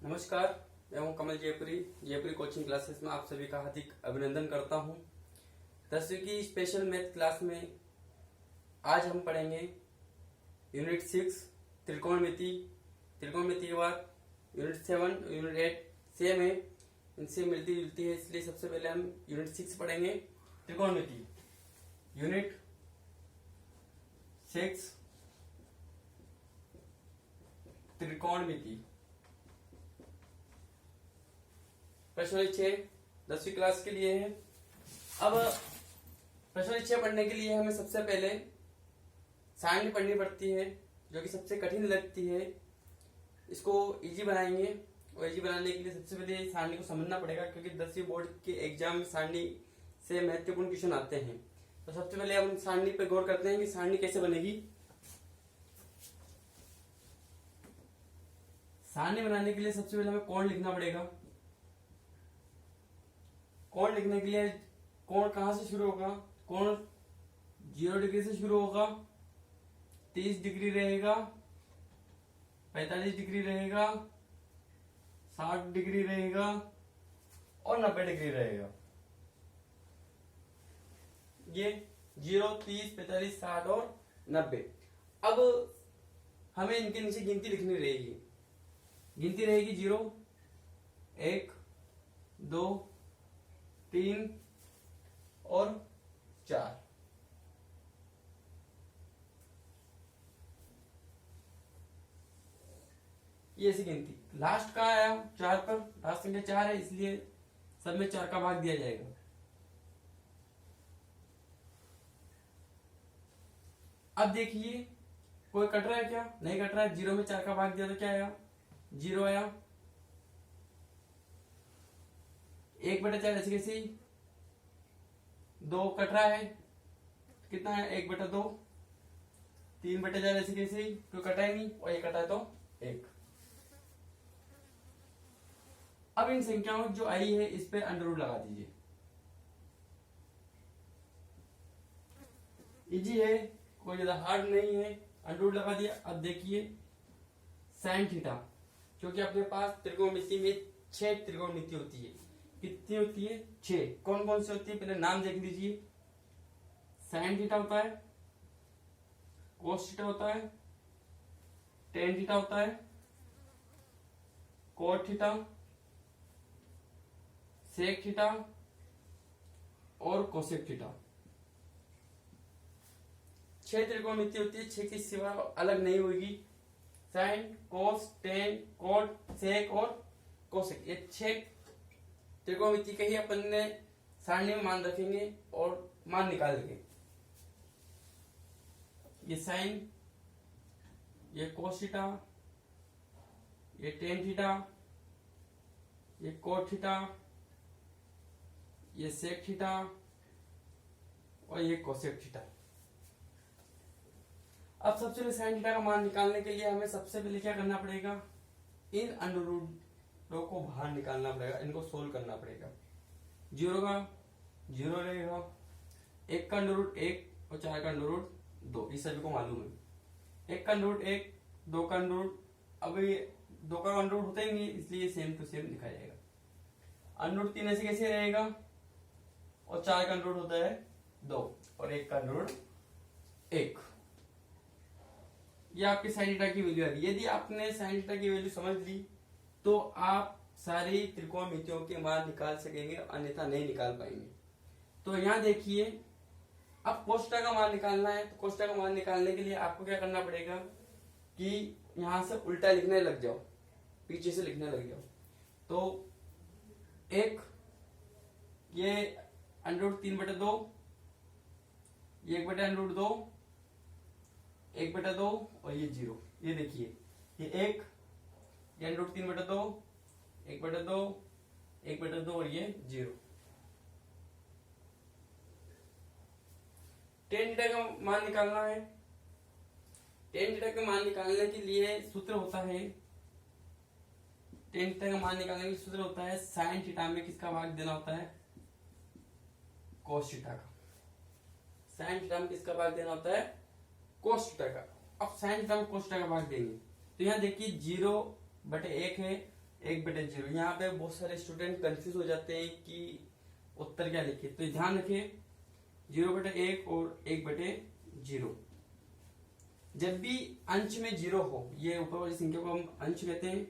नमस्कार, मैं हूं कमल जयपुरी कोचिंग क्लासेस में आप सभी का हार्दिक अभिनंदन करता हूं। 10वीं की स्पेशल मैथ क्लास में आज हम पढ़ेंगे यूनिट 6 त्रिकोणमिति के बाद यूनिट 7 यूनिट 8 सेम है, इनसे मिलती जुलती है, इसलिए सबसे पहले हम यूनिट 6 पढ़ेंगे त्रिकोणमिति। यूनिट 6 त्रिकोणमिति प्रश्न 6 10वीं क्लास के लिए है। अब प्रश्न 6 पढ़ने के लिए हमें सबसे पहले सारणी पढ़नी पड़ती है, जो कि सबसे कठिन लगती है। इसको इजी बनाएंगे और इजी बनाने के लिए सबसे पहले सारणी को समझना पड़ेगा, क्योंकि 10वीं बोर्ड के एग्जाम में सारणी से महत्वपूर्ण क्वेश्चन आते हैं। तो सबसे पहले हम सारणी पर गौर करते हैं कि सारणी कैसे बनेगी। सारणी बनाने के लिए सबसे पहले हमें कोण लिखना पड़ेगा। कोण लिखने के लिए कोण कहां से शुरू होगा? कोण 0 डिग्री से शुरू होगा, 30 डिग्री रहेगा, 45 डिग्री रहेगा, 60 डिग्री रहेगा और 90 डिग्री रहेगा। ये 0, 30, 45, 60 और 90। अब हमें इनके नीचे गिनती लिखनी रहेगी। गिनती रहेगी 0, 1, 2, 3 और 4। ये ऐसी गिनती। लास्ट कहाँ आया? 4 पर। लास्ट संख्या 4 है, इसलिए सब में 4 का भाग दिया जाएगा। अब देखिए, कोई कट रहा है क्या? नहीं कट रहा है। 0 में 4 का भाग दिया तो क्या आया? 0 आया। 1/4 ऐसे कैसे? 2 कट रहा है, कितना है? 1/2। 3/4 ऐसे कैसे? कोई कटा ही नहीं और ये कटा है तो 1। अब इन संख्याओं जो आई है इस पे अंडर रूट लगा दीजिए। इजी है, कोई ज्यादा हार्ड नहीं है। अंडर रूट लगा दिया। अब देखिए साइन थीटा, क्योंकि अपने पास त्रिकोणमिति में 6 त्रिकोणमिति होती है। कितनी होती है? 6। कौन कौन सी होती है पहले नाम देख लीजिए। साइन थीटा होता है, कोस थीटा होता है, टेन थीटा होता है, कोट थीटा, सेक थीटा और कोसेक थीटा। 6 त्रिकोणमिति होती है। 6 के सिवा अलग नहीं होगी। साइन, कोस, टेन, कोट, सेक और कोसेक, ये 6 त्रिकोणमिति के ही अपन ने सारणी में मान रखेंगे और मान निकाल लेंगे। ये साइन, ये कोस थीटा, ये टेन थीटा, ये कोट थीटा, ये सेक थीटा और ये कोसेक थीटा। अब सबसे पहले साइन थीटा का मान निकालने के लिए हमें सबसे पहले क्या करना पड़ेगा? इन अंडर रूट को बाहर निकालना पड़ेगा, इनको सोल्व करना पड़ेगा। 0 का 0 रहेगा, 1 का अंडर रूट 1 और 4 का अंडर रूट 2, ये सभी को मालूम है। 1 का अंडर रूट 1, 2 का अंडर रूट, अब ये 2 का अंडर रूट होता ही नहीं, इसलिए सेम टू सेम लिखा जाएगा। अंडर रूट 3 ऐसे कैसे रहेगा? और 4 का अंडर रूट होता है 2 और 1 का अंडर रूट 1। ये आपकी साइन थीटा की वैल्यू आ गई। यदि आपने साइन थीटा की वैल्यू समझ ली तो आप सारी त्रिकोणमितियों के मान निकाल सकेंगे, अन्यथा नहीं निकाल पाएंगे। तो यहां देखिए, अब कोष्ठक का मान निकालना है। तो कोष्ठक का मान निकालने के लिए आपको क्या करना पड़ेगा कि यहां से उल्टा लिखने लग जाओ, पीछे से लिखने लग जाओ। तो एक, ये अंडर रूट 3/2, ये 1/2, 1/2 और ये 0। ये देखिए, ये 1, ये अंडर रूट 3/2, 1/2, 1/2 और ये 0। टेन थीटा का मान निकालना है। टेन थीटा का मान निकालने के लिए सूत्र होता है, टेन थीटा का मान निकालने के लिए सूत्र होता है साइन थीटा में किसका भाग देना होता है? कोस थीटा का। साइन थीटा में किसका भाग देना होता है? कोस थीटा का। अब साइन थीटा में कोस थीटा का भाग देंगे तो यहाँ देखिए 0/1 है 1/0। यहाँ पे बहुत सारे स्टूडेंट कंफ्यूज हो जाते हैं कि उत्तर क्या लिखे, तो ध्यान रखिए 0/1 और 1/0। जब भी अंश में 0 हो, ये ऊपर वाली संख्या को हम अंश कहते हैं,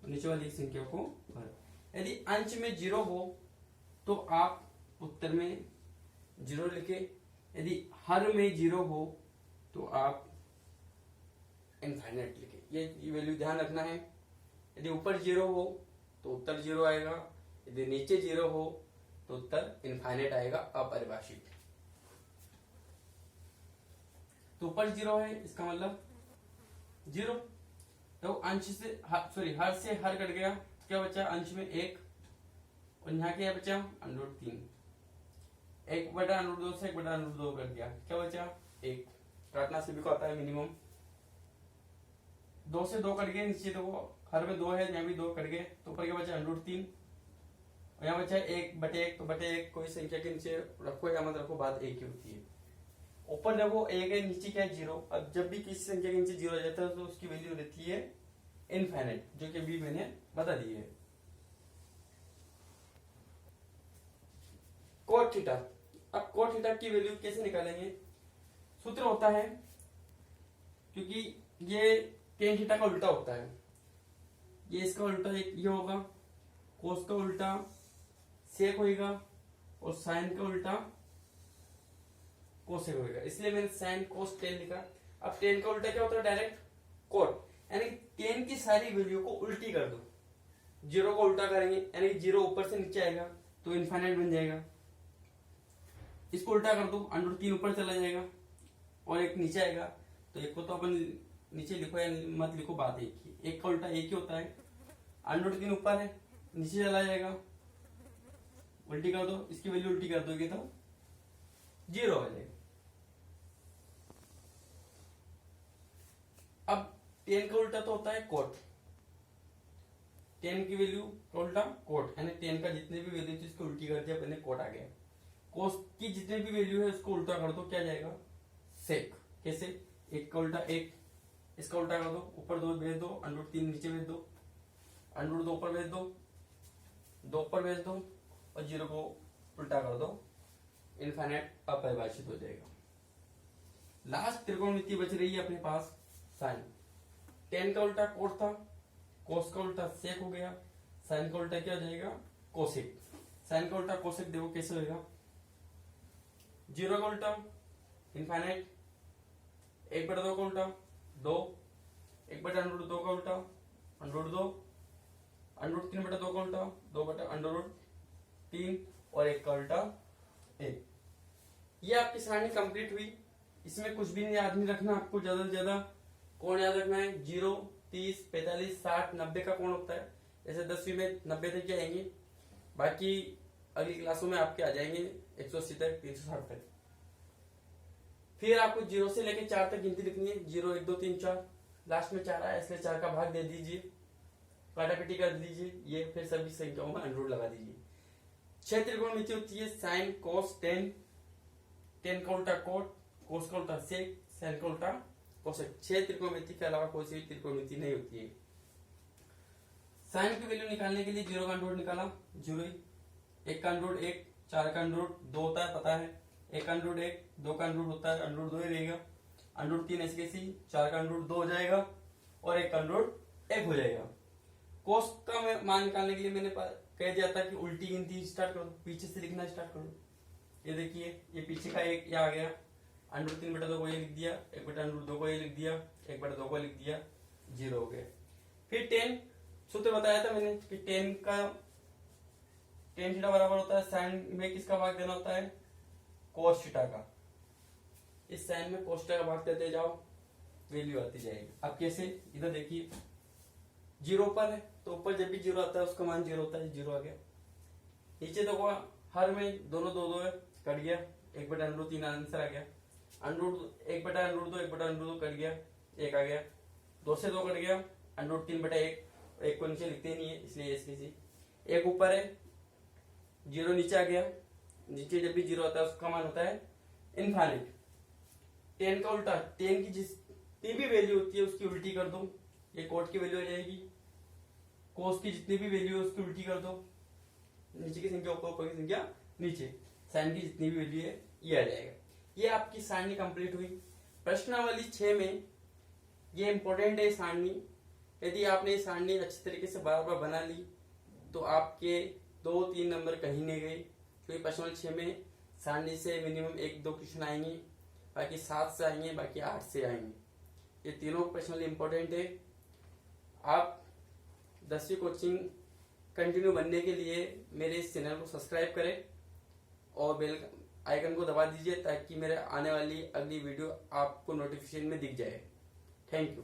नीचे वाली संख्या को हर। यदि अंश में 0 हो तो आप उत्तर में 0 लिखे, यदि हर में 0 हो तो आप इनफाइनाइट लिखे। ये वैल्यू ध्यान रखना है। यदि ऊपर 0 हो तो उत्तर 0 आएगा, यदि नीचे 0 हो तो उत्तर इनफाइनाइट आएगा, अपरिभाषित। तो ऊपर 0 है, इसका मतलब 0। तो अंश से हर से हर कट गया, क्या बचा अंश में 1, और यहाँ क्या बचा √3। 1/√2 से 1/√2 कट गया, क्या बचा 1। काटना सभी को आता है मिनिमम। 2 से 2 कट गए, नीचे तो हर में 2 है, यहाँ भी 2 कट गए, तो ऊपर क्या बचा √3, और यहाँ बचा 1/1। तो 1/1 कोई संख्या के नीचे रखो या मत रखो, बात एक ही होती है। ऊपर देखो 1 है, नीचे क्या है 0। अब जब भी किसी संख्या के नीचे 0 आ जाता है तो उसकी वैल्यू रहती है इनफाइनाइट, जो कि अभी मैंने बता दी है। Cot theta. अब कोट थीटा की वैल्यू कैसे निकालेंगे? सूत्र होता है, क्योंकि ये टेन थीटा का उल्टा होता है, ये इसका उल्टा ये होगा, कोस का उल्टा सेक होगा, और साइन का उल्टा कोसेक होगा, इसलिए मैंने साइन कोस टेन लिखा। अब टेन का उल्टा क्या होता है? डायरेक्ट कोट, यानी टेन की सारी वैल्यू को उल्टी कर दो। 0 को उल्टा करेंगे, यानी 0 ऊपर से नीचे आएगा तो इनफाइनाइट बन जाएगा। इसको उल्टा कर दो, √3 ऊपर चला जाएगा और 1 नीचे आएगा, तो 1 को तो अपन नीचे लिखो या मत लिखो, बात एक ही। 1 का उल्टा 1 ही होता है। √3 ऊपर है, नीचे चला जाएगा, उल्टी कर दो, इसकी वैल्यू उल्टी कर दोगे तो 0 आ जाएगा। अब 10 का उल्टा तो होता है कोट, 10 की वैल्यू का उल्टा कोट, यानी 10 का जितने भी वैल्यू थी उसको उल्टी कर दिया, पहले कोट आ गया। कोस की जितने भी वैल्यू है उसको उल्टा कर दो, क्या जाएगा? सेक। कैसे? 1 का उल्टा 1, इसका उल्टा कर दो, ऊपर 2 भेज दो, √3 नीचे भेज दो, √2 ऊपर भेज दो, 2 ऊपर भेज दो, और 0 को उल्टा कर दो, इनफाइनाइट अपरिभाषित हो जाएगा। लास्ट त्रिकोणमिति बच रही है अपने पास साइन। 10 का उल्टा कोट था, कोस का उल्टा सेक हो गया, साइन का उल्टा क्या हो जाएगा? कोसेक। साइन का उल्टा कोसेक देखो कैसे होगा? 0 का उल्टा इनफाइनाइट, 1/2 का उल्टा 2, 1/√2 का उल्टा √2, √3/2 का उल्टा 2/√3, और 1 का उल्टा 1। ये आपकी सारणी कंप्लीट हुई। इसमें कुछ भी नहीं याद नहीं रखना आपको, ज्यादा से ज्यादा कोण याद रखना है। 0, 30, 45, 60, 90 का कोण होता है। जैसे 10वीं में 90 तक के आएंगे, बाकी अगली क्लासों में आपके आ जाएंगे 180 तक, 360 तक। फिर आपको 0 से लेके 4 तक गिनती लिखनी है। 0, 1, 2, 3, 4, लास्ट में 4 आया इसलिए 4 का भाग दे दीजिए, काटापीटी कर दीजिए, ये फिर सभी संख्याओं में अंडर लगा दीजिए। 6 त्रिकोणमिति होती है, साइन कोस टेन, 10 का उल्टा कोट, कोस का उल्टा सेक, साइन का उल्टा कोसेक। 6 त्रिकोणमिति के अलावा कोई सी त्रिकोणमिति नहीं होती है। साइन की वैल्यू निकालने के लिए 0 का अंडर निकाला, 0 ही। 1 का अंडर 1, 4 का अंडर 2 होता है, पता है। 1 का अंडर 1, 2 का अंडर होता है, अंडर 2 ही रहेगा। अंडर 3 ऐसे कैसी, 4 का अंडर 2 हो जाएगा, और 1 का अंडर 1 हो जाएगा। कोस का मान निकालने के लिए मैंने कह दिया था कि उल्टी गिनती स्टार्ट करो, पीछे से लिखना स्टार्ट करो। ये देखिए, ये पीछे का 1 यहाँ आ गया, √3/2 को ये लिख दिया, 1/√2 को ये लिख दिया, 1/2 को लिख दिया, 0 हो गया। फिर 10 सूत्र बताया था मैंने कि 10 थीटा बराबर होता है साइन में किसका भाग देना होता है? कोस थीटा का। इस साइन में कोस थीटा का भाग देते जाओ, वैल्यू आती जाएगी। अब कैसे? इधर देखिए, 0 पर है तो ऊपर जब भी 0 आता है उसका मान 0 होता है, 0 आ गया। नीचे देखो हर में दोनों 2 है, कट गया, 1/√3 आंसर आ गया। 1/√2, 1/√2 कट गया, 1 आ गया। 2 से 2 कट गया, √3/1, 1 को नीचे लिखते नहीं है इसलिए इसलिए 1 ऊपर है, 0 नीचे आ गया। नीचे जब भी 0 आता है उसका मान होता है इनफाइनाइट। 10 का उल्टा, 10 की जितनी भी वैल्यू होती है उसकी उल्टी कर दो, ये कोट की वैल्यू आ जाएगी। कोस की जितनी भी वैल्यू है उसकी उल्टी कर दो, नीचे की संख्या ऊपर, ऊपर की संख्या नीचे, साइन की जितनी भी वैल्यू है ये आ जाएगा। ये आपकी सारणी कंप्लीट हुई। प्रश्नावली 6 में ये इंपॉर्टेंट है सारणी। यदि आपने ये सारणी अच्छी तरीके से बार बार बना ली तो आपके 2-3 नंबर कहीं नहीं गए, क्योंकि प्रश्नावली 6 में सारणी से मिनिमम 1-2 क्वेश्चन आएंगे, बाकी 7 से आएंगे, बाकी 8 से आएंगे। ये तीनों प्रश्नावली इंपॉर्टेंट है। आप 10वीं कोचिंग कंटिन्यू बनने के लिए मेरे इस चैनल को सब्सक्राइब करें और बेल आइकन को दबा दीजिए ताकि मेरे आने वाली अगली वीडियो आपको नोटिफिकेशन में दिख जाए। Thank you.